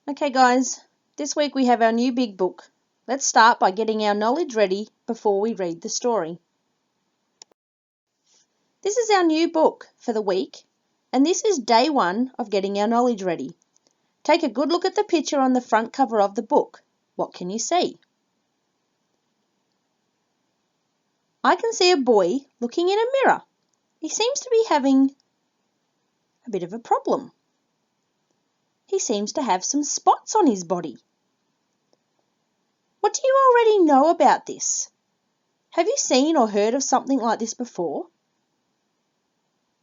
Okay guys, this week we have our new big book. Let's start by getting our knowledge ready before we read the story. This is our new book for the week, and this is day 1 of getting our knowledge ready. Take a good look at the picture on the front cover of the book. What can you see? I can see a boy looking in a mirror. He seems to be having a bit of a problem. He seems to have some spots on his body. What do you already know about this? Have you seen or heard of something like this before?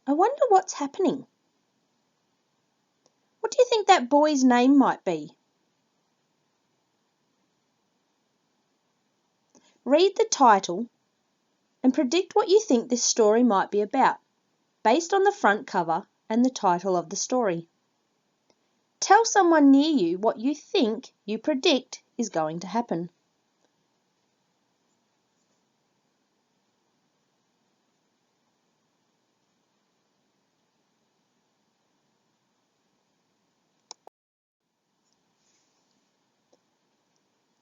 I wonder what's happening. What do you think that boy's name might be? Read the title and predict what you think this story might be about, based on the front cover and the title of the story. Tell someone near you what you think you predict is going to happen.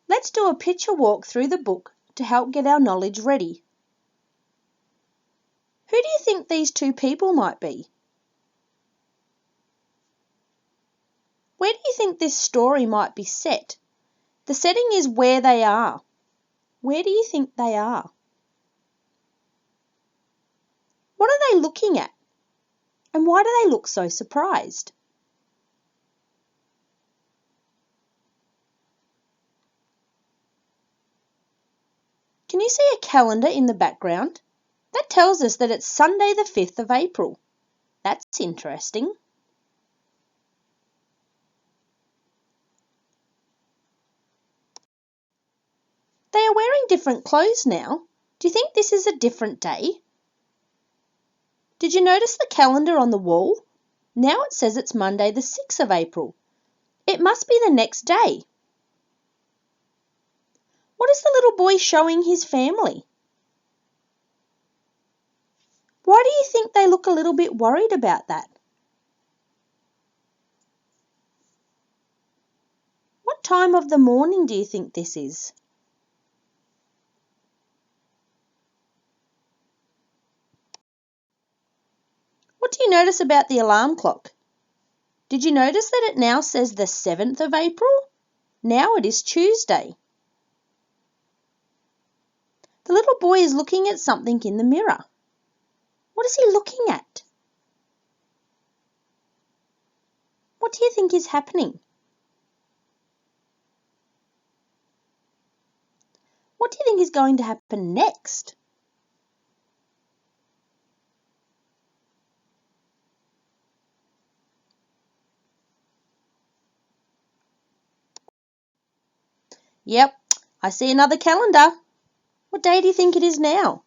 Let's do a picture walk through the book to help get our knowledge ready. Who do you think these two people might be? Where do you think this story might be set? The setting is where they are. Where do you think they are? What are they looking at? And why do they look so surprised? Can you see a calendar in the background? That tells us that it's Sunday the 5th of April. That's interesting. They are wearing different clothes now. Do you think this is a different day? Did you notice the calendar on the wall? Now it says it's Monday the 6th of April. It must be the next day. What is the little boy showing his family? Why do you think they look a little bit worried about that? What time of the morning do you think this is? What do you notice about the alarm clock? Did you notice that it now says the 7th of April? Now it is Tuesday. The little boy is looking at something in the mirror. What is he looking at? What do you think is happening? What do you think is going to happen next? Yep, I see another calendar. What day do you think it is now?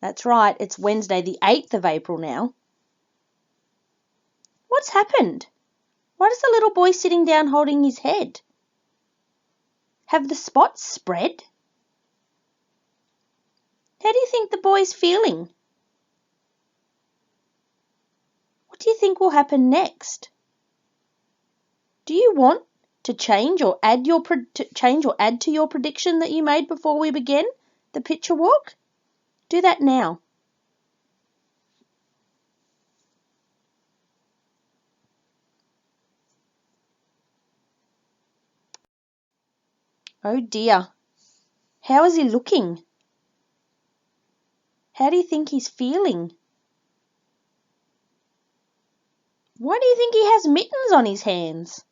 That's right, it's Wednesday the 8th of April now. What's happened? Why is the little boy sitting down holding his head? Have the spots spread? How do you think the boy's feeling? What do you think will happen next? Do you want to change or add to your prediction that you made before we begin the picture walk? Do that now. Oh dear. How is he looking? How do you think he's feeling? Why do you think he has mittens on his hands?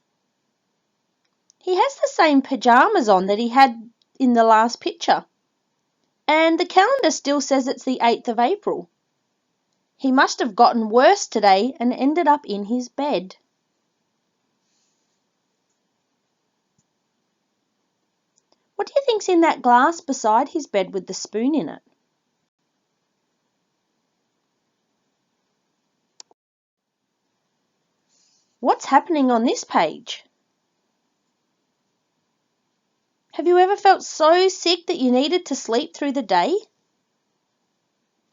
He has the same pajamas on that he had in the last picture. And the calendar still says it's the 8th of April. He must have gotten worse today and ended up in his bed. What do you think's in that glass beside his bed with the spoon in it? What's happening on this page? Have you ever felt so sick that you needed to sleep through the day?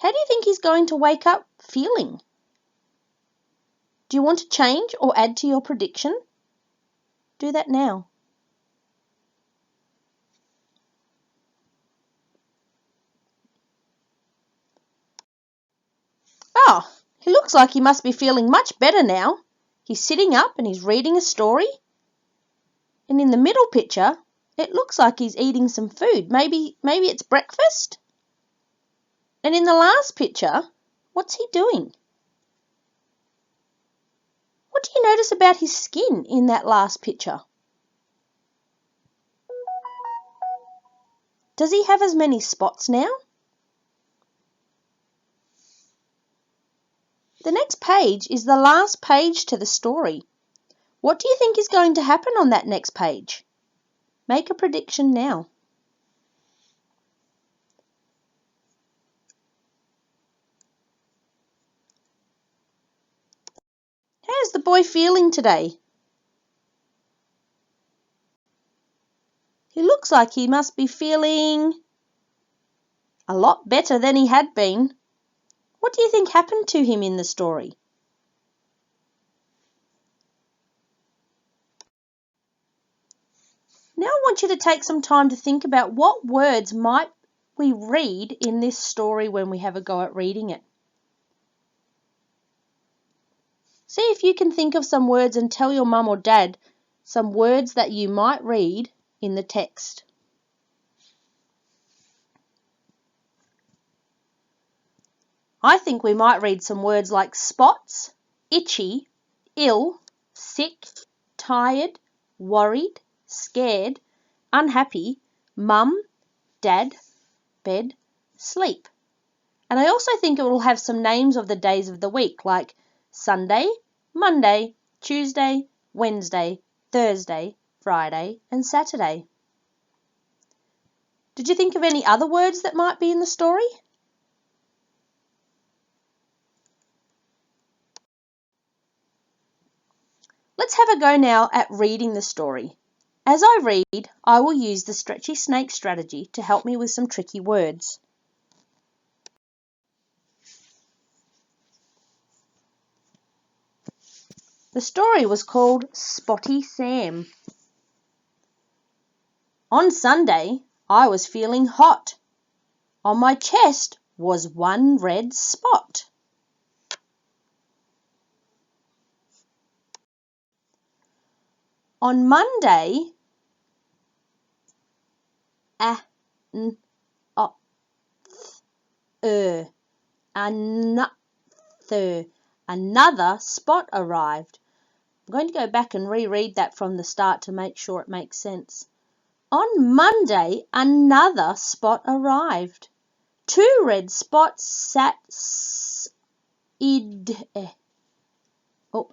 How do you think he's going to wake up feeling? Do you want to change or add to your prediction? Do that now. Oh, he looks like he must be feeling much better now. He's sitting up and he's reading a story. And in the middle picture, it looks like he's eating some food. Maybe it's breakfast. And in the last picture, what's he doing? What do you notice about his skin in that last picture? Does he have as many spots now? The next page is the last page to the story. What do you think is going to happen on that next page? Make a prediction now. How's the boy feeling today? He looks like he must be feeling a lot better than he had been. What do you think happened to him in the story? Now I want you to take some time to think about what words might we read in this story when we have a go at reading it. See if you can think of some words and tell your mum or dad some words that you might read in the text. I think we might read some words like spots, itchy, ill, sick, tired, worried, scared, unhappy, mum, dad, bed, sleep. And I also think it will have some names of the days of the week like Sunday, Monday, Tuesday, Wednesday, Thursday, Friday, and Saturday. Did you think of any other words that might be in the story? Let's have a go now at reading the story. As I read, I will use the stretchy snake strategy to help me with some tricky words. The story was called Spotty Sam. On Sunday, I was feeling hot. On my chest was one red spot. On Monday, another spot arrived. I'm going to go back and reread that from the start to make sure it makes sense. On Monday, another spot arrived. Two red spots sat I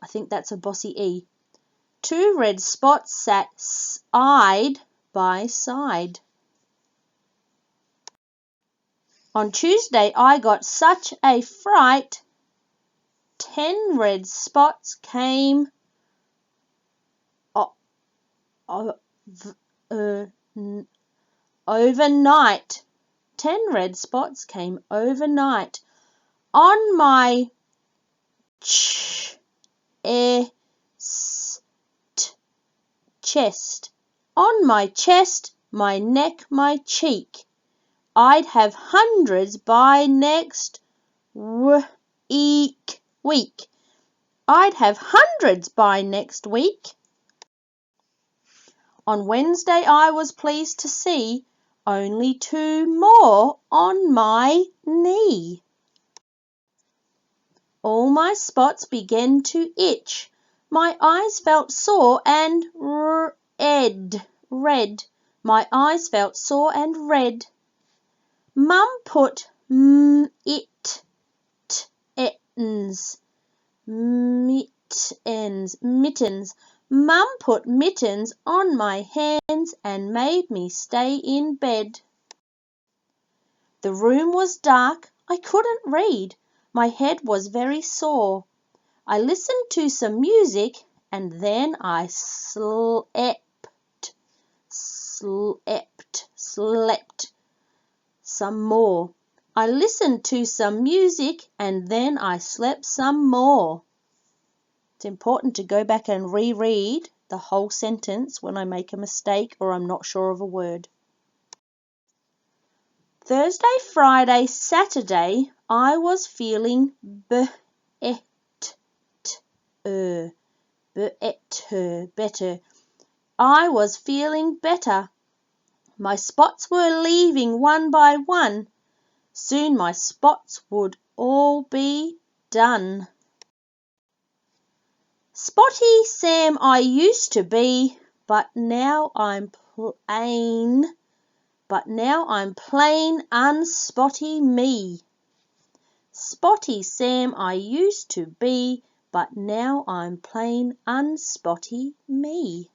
think that's a bossy E. Two red spots sat side by side. On Tuesday, I got such a fright. 10 red spots came overnight. 10 red spots came overnight. On my chest. On my chest, my neck, my cheek. I'd have hundreds by next week. I'd have hundreds by next week. On Wednesday, I was pleased to see only 2 more on my knee. All my spots began to itch. My eyes felt sore and red. My eyes felt sore and red. Mum put mittens. Mum put mittens on my hands and made me stay in bed. The room was dark. I couldn't read. My head was very sore. I listened to some music and then I slept some more. I listened to some music and then I slept some more. It's important to go back and reread the whole sentence when I make a mistake or I'm not sure of a word. Thursday, Friday, Saturday, I was feeling better. I was feeling better. My spots were leaving one by one. Soon my spots would all be done. Spotty Sam I used to be, but now I'm plain unspotty me. Spotty Sam I used to be, but now I'm plain unspotty me.